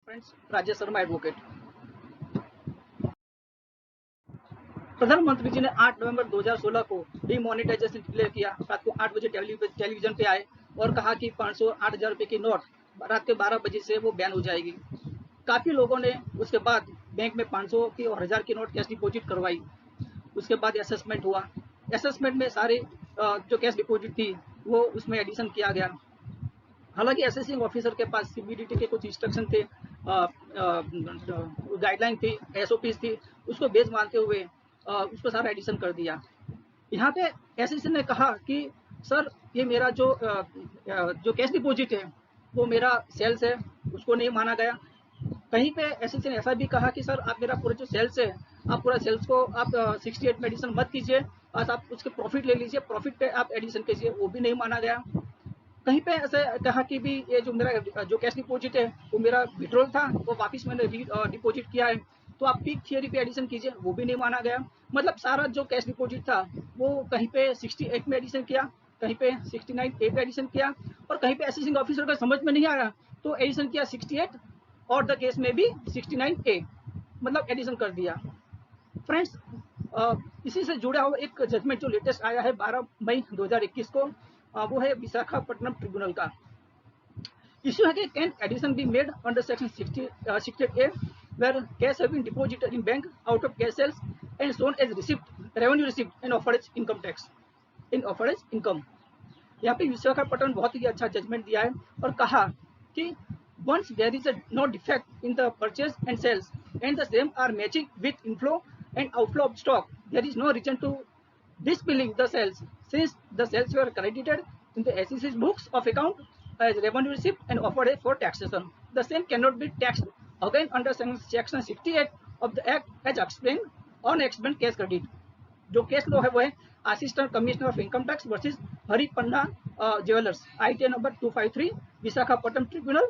Friends, Rajesh Sharma advocate. प्रधानमंत्री जी ने 8 November 2016 को डीमोनेटाइजेशन डिक्लेयर किया। रात को 8 बजे टेलीविजन पे आए और कहा कि 500 8,000 रुपए की नोट रात के 12 बजे से वो बैन हो जाएगी। काफी लोगों ने उसके बाद बैंक में 500 की और 1000 की नोट कैश डिपॉजिट करवाई। उसके बाद असेसमेंट हुआ। असेसमेंट में सारे जो कैश डिपॉजिट थी वो उसमें एडिशन किया गया। हालांकि असेसिंग ऑफिसर के पास सीबीडीटी के कुछ इंस्ट्रक्शन थे, गाइडलाइन थी, एसओपीज थी, उसको बेस मानते हुए उसको सारा एडिशन कर दिया। यहाँ पे एसएससी ने कहा कि सर ये मेरा जो कैश डिपॉजिट है वो मेरा सेल्स है, उसको नहीं माना गया। कहीं पे एसएससी ने ऐसा भी कहा कि सर आप मेरा पूरा जो सेल्स है, आप पूरा सेल्स को आप 68 में एडिशन मत कीजिए, बस आप उसके प्रॉफिट ले लीजिए, प्रॉफिट पे आप एडिशन कीजिए, वो भी नहीं माना गया। कहीं पे ऐसे कहा कि भी ये जो मेरा जो कैश डिपॉजिट है वो मेरा विड्रॉल था, वो वापस मैंने डिपॉजिट किया है, तो आप पीक थियरी पे एडिशन कीजिए, वो भी नहीं माना गया। मतलब सारा जो कैश डिपॉजिट था वो कहीं पे 68 में एडिशन किया, कहीं पे 69A पे एडिशन किया, और कहीं पे असेसिंग ऑफिसर का समझ में नहीं आया तो एडिशन किया 68 और द केस में भी 69A, मतलब एडिशन कर दिया। फ्रेंड्स, इसी से जुड़ा हुआ एक जजमेंट जो लेटेस्ट आया है 12 मई 2021 को, वो है विशाखापट्टनम ट्रिब्यूनल का। इश्यू है कि can addition be made under section 68A where cash have been deposited in bank out of cash sales and shown as receipt revenue receipt and offered as income tax in offered as income। यहाँ पे विशाखापट्टनम बहुत ही अच्छा judgement दिया है और कहा कि once there is a no defect in the purchase and sales and the same are matching with inflow and outflow of stock, there is no reason to disbilling the sales since the sales were credited in the SEC's books of account as revenue receipt and offered for taxation. The same cannot be taxed again under section 68 of the act as explained on explained case credit। जो case law है वो है assistant commissioner of income tax versus Haripanna jewellers, IT number 253, Visakhapatnam tribunal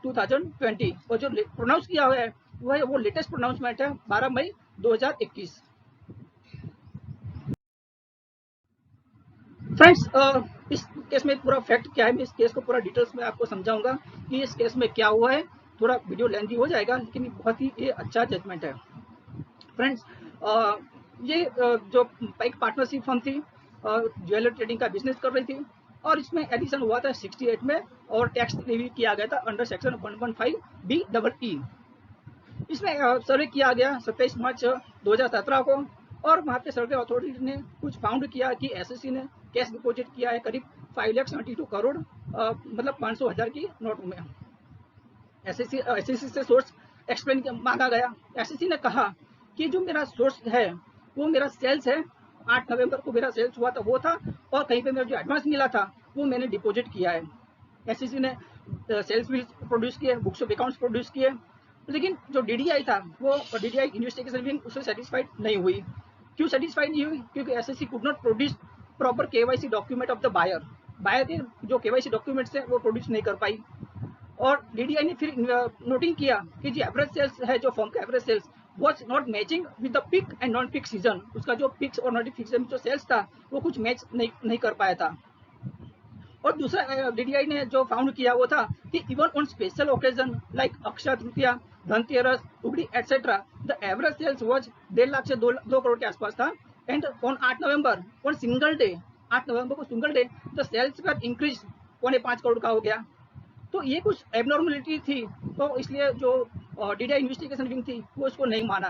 2020। और जो pronounce किया हुआ है वो लेटेस्ट प्रोनाउंसमेंट है 12 मई 2021। फ्रेंड्स, इस केस में पूरा फैक्ट क्या है, मैं इस केस को पूरा डिटेल्स में आपको समझाऊंगा कि इस केस में क्या हुआ है। थोड़ा वीडियो लेंथी हो जाएगा लेकिन बहुत ही ये अच्छा जजमेंट है। फ्रेंड्स, ये जो एक पार्टनरशिप फर्म थी, ज्वेलरी ट्रेडिंग का बिजनेस कर रही थी, और इसमें एडिशन हुआ था 68 में और टैक्स रिव्यू किया गया था अंडर सेक्शन 115BEE। इसमें सर्वे किया गया 27 मार्च 2017 को, और वहाँ पे सर्वे अथॉरिटी ने कुछ फाउंड किया कि एसएससी ने कैश डिपॉजिट किया है करीब 5,72 करोड़, मतलब 500,000 की नोट में। एसएससी से सोर्स एक्सप्लेन मांगा गया। एसएससी ने कहा कि जो मेरा सोर्स है वो मेरा सेल्स है, 8 नवंबर को मेरा सेल्स हुआ था वो था, और कहीं पे मेरा जो एडवांस मिला था वो मैंने डिपॉजिट किया है। एसएससी ने सेल्स बिल प्रोड्यूस किए, बुक्स ऑफ अकाउंट्स प्रोड्यूस किए, लेकिन जो डीडीआई था वो डीडीआई इन्वेस्टिगेशन विंग उससे सेटिस्फाइड नहीं हुई। क्यों सेटिस्फाइड नहीं हुई? क्योंकि SSC could not produce proper KYC document of the buyer. Buyer के जो केवाईसी डॉक्यूमेंट्स है वो प्रोड्यूस नहीं कर पाई। और डीडीआई ने फिर नोटिंग किया कि जो एवरेज सेल्स है, जो फर्म का average sales was not matching with the peak and non peak season. उसका जो पिक्स और नॉन पिक सीजन जो सेल्स था वो कुछ मैच नहीं कर पाया था। और दूसरा डीडीआई ने जो फाउंड किया वो था कि even on special occasion like Akshaya Tritiya, Dhanteras, Ugadi etcetera, the average sales was 1.5 lakh से 2 करोड़ के आसपास था। And on 8 November on single day, 8 November को single day the sales were increase 5.25 crore का हो गया। तो ये कुछ एबनॉर्मलिटी थी, तो इसलिए जो डीडीआई इन्वेस्टिगेशन विंग थी वो इसको नहीं माना।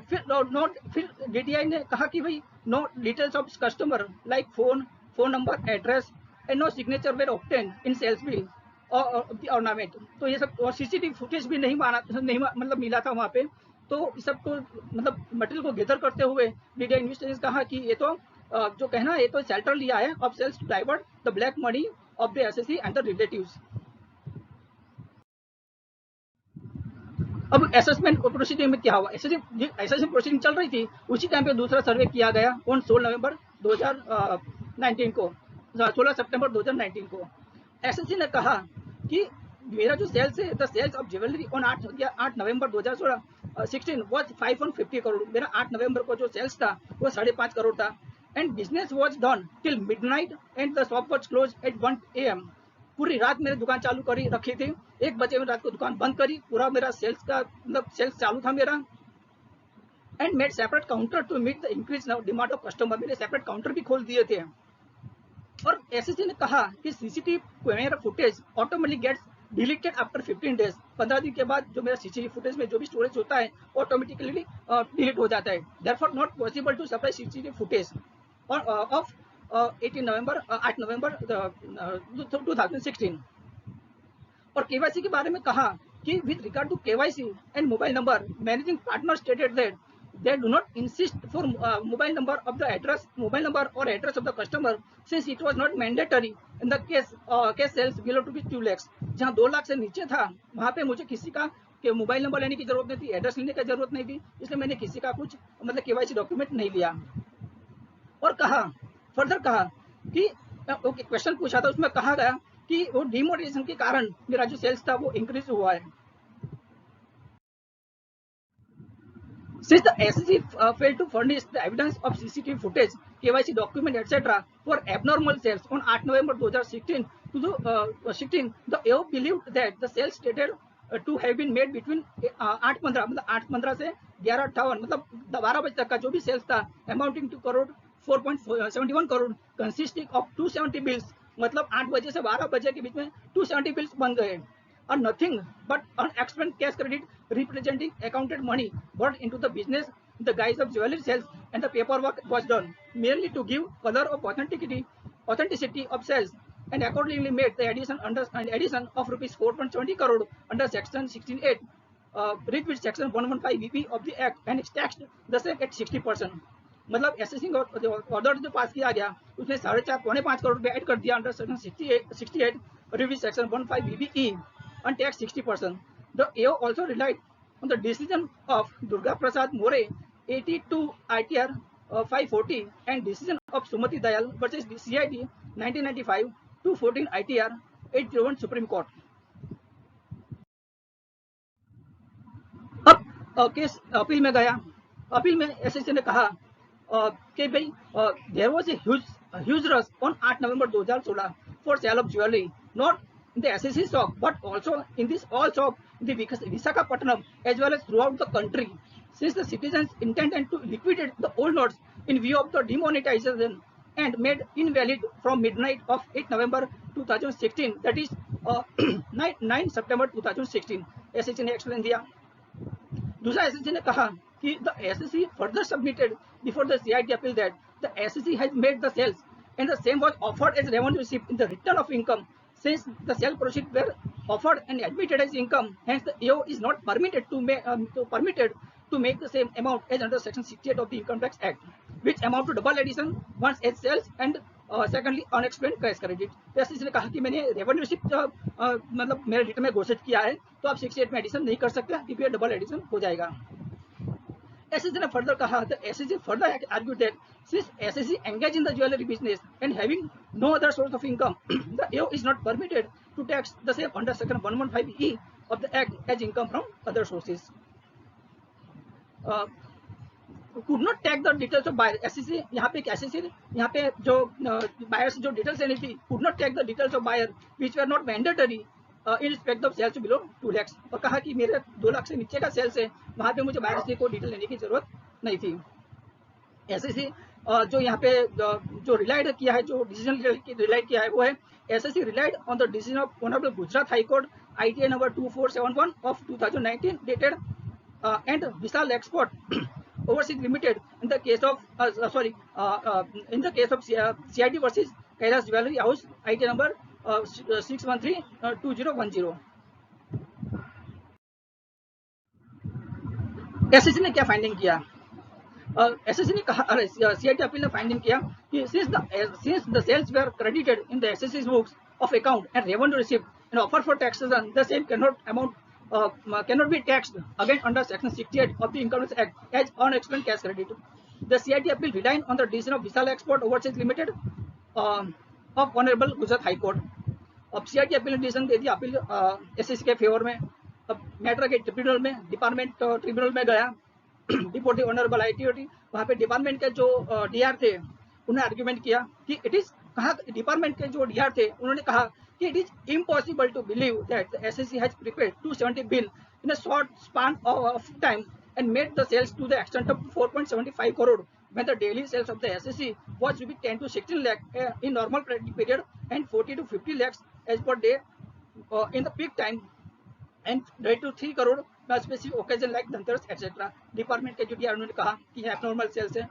फिर डीटीआई ने कहा कि भाई no details of customer like phone number, address and no signature were obtain in sales bill और द ऑर्नामेंट। तो ये सब, और सीसीटीवी फुटेज भी नहीं मतलब मिला था वहाँ पे। तो इस सब को मतलब मटेरियल को गैदर करते हुए डीटीआई इन्वेस्टिगेशन कहा कि ये तो जो कहना है ये तो शेल्टर लिया है of sales to divert the black money of the SSC and the relatives. अब असेसमेंट प्रोसीडिंग में क्या हुआ, असेसमेंट प्रोसीडिंग चल रही थी, उसी टाइम पे दूसरा सर्वे किया गया ऑन 16 नवंबर 2019 को, 16 सितंबर 2019 को। एसएससी ने कहा कि मेरा जो सेल्स है, the sales of jewellery on 8 November 2016 was 550 crore. मेरा 8 नवंबर को जो सेल्स था वो 5.5 करोड़ था। And business was done till midnight and the shop was close eight 1 AM। पूरी रात मैंने दुकान चालू करी रखी थी, 1 बजे में रात को दुकान बंद करी, पूरा मेरा सेल्स का मतलब सेल्स चालू था मेरा। And made separate counter to meet the increase demand of customer, मैंने सेपरेट काउंटर भी खोल दिए थे। और एसएससी ने कहा कि CCTV camera footage automatically gets deleted after 15 days, 15 दिन के बाद जो मेरा सीसीटीवी फुटेज में जो भी स्टोरेज होता है ऑटोमेटिकली डिलीट हो जाता है। Therefore not possible to supply CCTV footage of 8 November 2016। और केवाईसी के बारे में कहा कि with regard to KYC and mobile number, managing partner stated that they do not insist for mobile number of the address, mobile number or address of the customer, since it was not mandatory in the case sales below to be 2 lakhs। जहाँ 2 लाख से नीचे था वहाँ पे मुझे किसी का के मोबाइल नंबर लेने की जरूरत नहीं थी, एड्रेस लेने की जरूरत नहीं थी, इसलिए मैंने किसी का कुछ मतलब केवाईसी डॉक्यूमेंट नहीं लिया। और कहा फर्दर कहा कि ओके क्वेश्चन पूछा था, उसमें कहा गया कि वो डिमोनेटाइजेशन के कारण मेरा जो सेल्स था वो इंक्रीज हुआ है। Since the SEC failed to furnish the evidence of CCTV footage, KYC document, etc. for abnormal sales on 8 November 2016 to the AO believed that the sales stated to have been made between 8:15 मतलब 8:15 से 11:58 मतलब 12 बजे तक का जो भी sales था amounting to crore 4.71 crore consisting of 270 bills, मतलब 8 बजे से 12 बजे के बीच में 270 बिल्स बन गए। और nothing but unexplained cash credit representing accounted money brought into the business in the guise of jewelry sales, and the paperwork was done merely to give color of authenticity of sales, and accordingly made the addition of rupees 4.20 crore under section 16(8) read with section 115 BP of the act and taxed the same at 60%। मतलब SSC order जो पास किया गया उसमें 4.5 करोड़ रुपए add कर दिया under section 68 review section 15 BBE and tax 60%। The AO also relied on the decision of Durga Prasad More 82 ITR 540 and decision of Sumati Dayal versus CID 1995 214 ITR 801 Supreme Court। अब case appeal में गया। Appeal में SSC ने कहा कि भाई there was a huge rush on 8 November 2016 for sale of jewellery, not in the SSC shop but also in this all shop in the Visakhapatnam as well as throughout the country, since the citizens intended to liquidate the old notes in view of the demonetization and made invalid from midnight of 8 November 2016, that is 9 September 2016। SSC ने explain दिया। दूसरा SSC ने कहा कि the SSC further submitted before the CID appeal that the SSC has made the sales and the same was offered as revenue receipt in the return of income, since the sale proceeds were offered and admitted as income, hence the AO is not permitted to make the same amount as under section 68 of the Income Tax Act, which amount to double addition once as sales and secondly unexplained cash credit। जैसे इसने कहा कि मैंने revenue receipt मतलब मेरे return में घोषित किया है तो आप 68 में एडिशन नहीं कर सकते क्योंकि डबल एडिशन हो जाएगा। SSC ने फर्दर कहा the SSC further argued that since SSC engaged in the jewelry business and having no other source of income, the AO is not permitted to tax the same under section 115E of the Act as income from other sources। could not take the details of buyer। SSC यहाँ पे जो buyer से जो details लेनी थी could not take the details of buyer which were not mandatory in respect of sales below 2 lakhs, और कहा कि मेरे 2 लाख से नीचे का सेल्स है वहाँ पे मुझे बायर से कोई डिटेल लेने की जरूरत नहीं थी। एसएससी जो यहाँ पे जो रिलाइड किया है, जो डिसीजन रिलाइड किया है वो है SSC relied on the decision of honourable Gujarat high court ITA number 2471 of 2019 dated and Vishal export Overseas Limited in the case of CID versus Kailash Jewelry House IT number 6132010। SSC ने क्या finding किया? SSC ने कहा CID appeal ने finding किया कि since the sales were credited in the SSC's books of account and revenue received and offer for taxation, the same cannot be taxed again under section 68 of the Income Tax Act as unexplained cash credit। The CID appeal relied on the decision of Vishal Export Overseas Limited of Honorable Gujarat High Court। अब CID appeal ने decision दे दिया appeal SSC के favour में। अब matter के department tribunal में गया before the honourable ITOT। वहाँ पे डिपार्टमेंट के जो DR थे उन्होंने आर्ग्यूमेंट किया कि इट इज कहा डिपार्टमेंट के जो DR थे उन्होंने कहा it is impossible to believe that the SSC has prepared 270 bill in a short span of time and made the sales to the extent of 4.75 crore when the daily sales of the SSC was to be 10 to 16 lakh in normal period and 40 to 50 lakhs as per day in the peak time and 2 to 3 crore specific occasion like Dhanteras etcetera. Department के जो D R ने कहा कि abnormal cells है।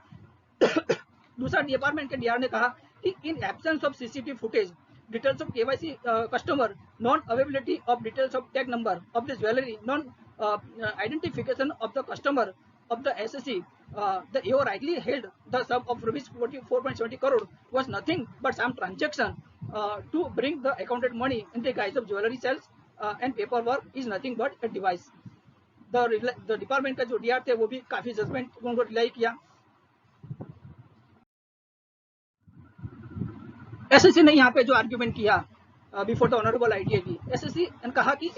दूसरा department के D R ने कहा कि in absence of CCTV footage details of KYC customer, non availability of details of tag number of the jewellery, non identification of the customer of the SSC, the AO rightly held the sum of rupees 44.70 crore was nothing but some transaction to bring the accounted money in the guise of jewelry sales and paperwork is nothing but a device. The department का जो D R थे वो भी काफी judgement उनको rely किया। SSC ने यहाँ पे जो आर्ग्यूमेंट किया before the honourable ITI, SSC ने कहा कि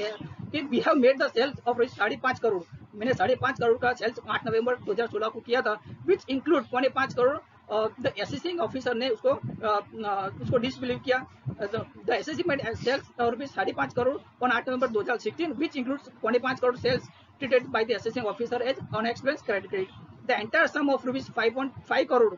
we have made the sales of 5.5 crore, मैंने 5.5 करोड़ का सेल्स 8 नवंबर 2016 को किया था, which include 5.5 crore. The assessing officer ने उसको डिसबिलीव किया। The SSC made sales rupees 5.5 crore on 8 November 2016 which includes 5.5 crore sales treated by the assessing officer as unexplained credit. The entire sum of rupees 5.5 crore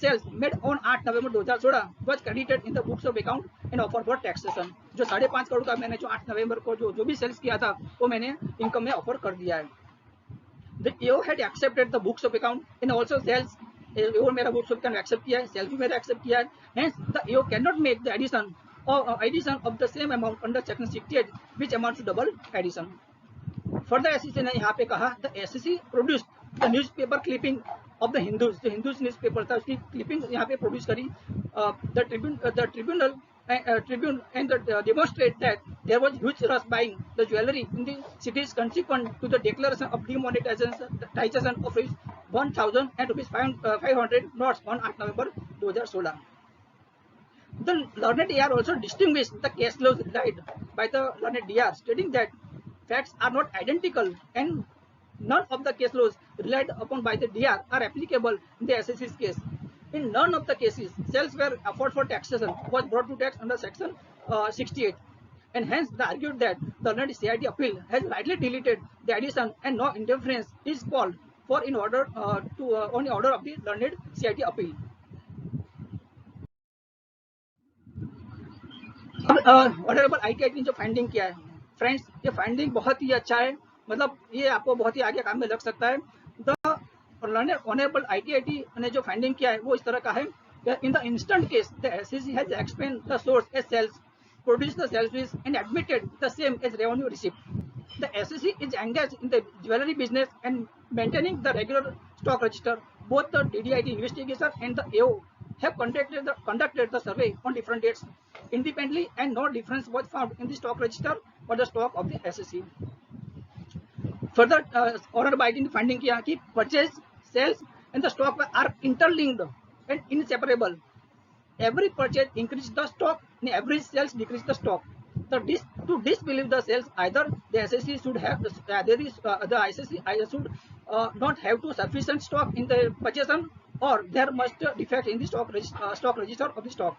sales made on 8 November 2016 was credited in the books of account and offer for taxation. जो 5.5 करोड़ का मैंने जो 8 November को जो भी sales किया था वो मैंने इनकम में ऑफर कर दिया है। The AO had accepted the books of account and also sales. AO मेरा books of account एक्सेप्ट किया है, सेल्स भी मेरा एक्सेप्ट किया है। Hence the AO cannot make the addition of the same amount under section 68 which amounts to double addition. Further SSC ने यहाँ पे कहा the SSC produced the newspaper clipping of the Hindus, जो हिंदूज न्यूज़पेपर था उसकी क्लिपिंग यहाँ पे प्रोड्यूस करी। The Tribune and demonstrate that there was huge rush buying the jewellery in the cities consequent to the declaration of demonetisation of 1000 and rupees 500 notes on 8 November 2016. The learned DR also distinguished the case laws relied by the learned DR, stating that facts are not identical and none of the case laws relied upon by the DR are applicable in the SSC's case. In none of the cases, sales were offered for taxation was brought to tax under section 68, and hence they argued that the learned CIT appeal has rightly deleted the addition and no interference is called for in order on order of the learned CIT appeal. Honourable ITI ने जो finding किया है friends, ये finding बहुत ही अच्छा है, मतलब ये आपको बहुत ही आगे काम में लग सकता है। द ऑनरेबल आईटीआई ने जो फाइंडिंग किया है वो इस तरह का है। In the instant case the SSC has explain the source as sales, produce the sales and admitted the same as revenue receipt. The SSC is engaged in the jewellery business and maintaining the regular stock register. Both the DDIT investigation and the AO have conducted the survey on different dates independently and no difference was found in the stock register or the stock of the SSC. Further, order by the finding किया कि purchase, sales and the stock are interlinked and inseparable. Every purchase increases the stock and every sales decrease the stock. To disbelieve the sales, either the SSC should have the SSC should not have to sufficient stock in the purchase or there must defect in the stock register of the stock.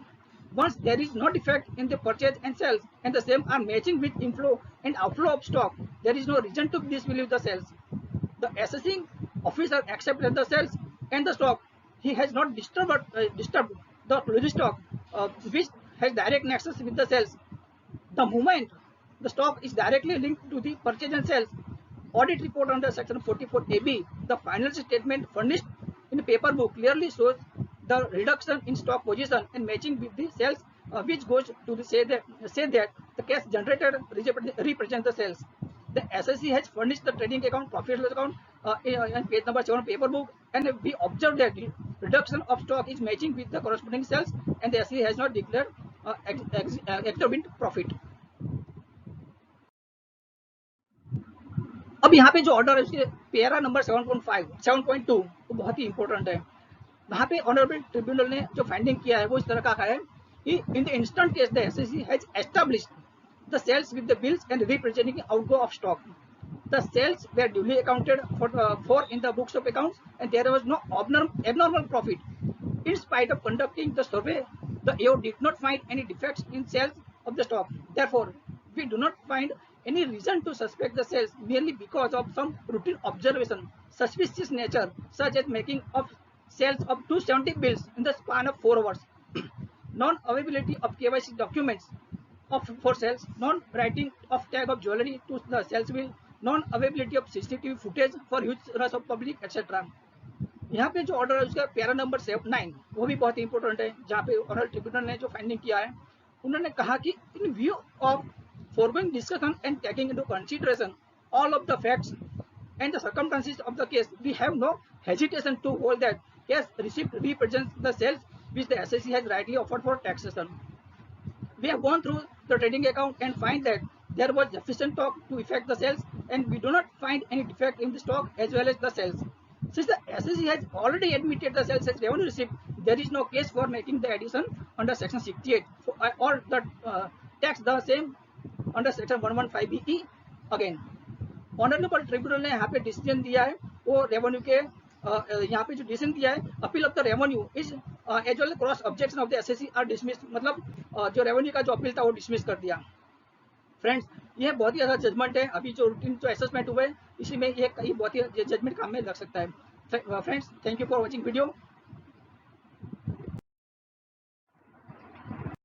Once there is no defect in the purchase and sales and the same are matching with inflow and outflow of stock, there is no reason to disbelieve the sales. The assessing officer accepted the sales and the stock. He has not disturbed the closing stock which has direct nexus with the sales. The moment the stock is directly linked to the purchase and sales, audit report under section 44AB, the financial statement furnished in the paper book clearly shows the reduction in stock position and matching with the sales, which goes to say that the cash generated represents the sales. The SSC has furnished the trading account, profit loss account on page number 7 paper book, and we observed that the reduction of stock is matching with the corresponding sales, and the SSC has not declared exorbitant profit. अब यहाँ पे जो order है उसके para number 7.2 वो बहुत ही important है। वहाँ पे ऑनरेबल ट्रिब्यूनल ने जो फाइंडिंग किया है वो इस तरह का है कि in the instant case the SSC has established the sales with the bills and representing outgo of stock. The sales were duly accounted for in the books of accounts and there was no abnormal profit. In spite of conducting the survey, the AO did not find any defects in sales of the stock. Therefore, we do not find any reason to suspect the sales merely because of some routine observation, suspicious nature, such as making of sales of 270 bills in the span of 4 hours, non-availability of KYC documents for sales, non-writing of tag of jewelry to the sales bill, non-availability of CCTV footage for use rush of public, etc. यहाँ पे जो order है उसका para number 9 वो भी बहुत important है, जहाँ पे ऑनरल ट्रिब्यूनल ने जो फाइंडिंग किया है, उन्होंने कहा कि इन view of foregoing discussion and taking into consideration all of the facts and the circumstances of the case, we have no hesitation to hold that case receipt represents the sales which the SEC has rightly offered for taxation. We have gone through the trading account and find that there was sufficient stock to effect the sales, and we do not find any defect in the stock as well as the sales. Since the SEC has already admitted the sales as revenue receipt, there is no case for making the addition under section 68 or the tax the same under section 115BE again. Honourable tribunal ने यहाँ पे decision दिया है, वो revenue के यहाँ पे जो डिसीजन दिया है, appeal of the revenue is as well cross objection of the SSC are dismiss, मतलब जो रेवेन्यू का जो अपील था वो डिसमिस कर दिया. फ्रेंड्स, ये बहुत ही ज़्यादा जजमेंट है. अभी जो रूटीन जो असेसमेंट हुए इसी में ये बहुत ही जजमेंट काम में लग सकता है. Friends, thank you for watching video.